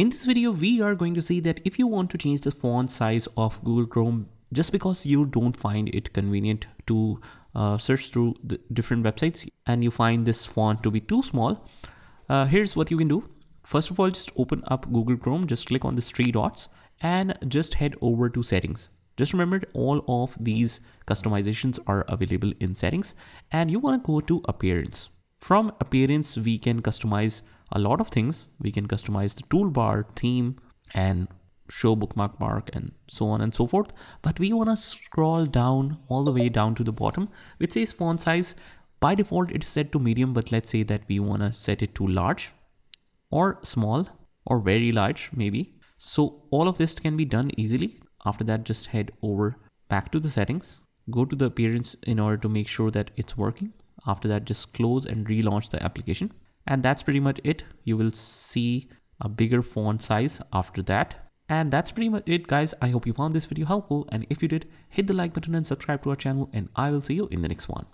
In this video, we are going to see that if you want to change the font size of Google Chrome just because you don't find it convenient to search through the different websites and you find this font to be too small, here's what you can do. First of all, just open up Google Chrome, just click on the three dots and just head over to settings. Just remember all of these customizations are available in settings and you want to go to appearance. From appearance, we can customize a lot of things. We can customize the toolbar, theme, and show bookmark mark and so on and so forth. But we want to scroll down all the way down to the bottom, which says font size. By default, it's set to medium, but let's say that we want to set it to large or small or very large maybe. So all of this can be done easily. After that, just head over back to the settings, go to the appearance in order to make sure that it's working. After that, just close and relaunch the application. And that's pretty much it. You will see a bigger font size after that. And that's pretty much it, guys. I hope you found this video helpful. And if you did, hit the like button and subscribe to our channel. And I will see you in the next one.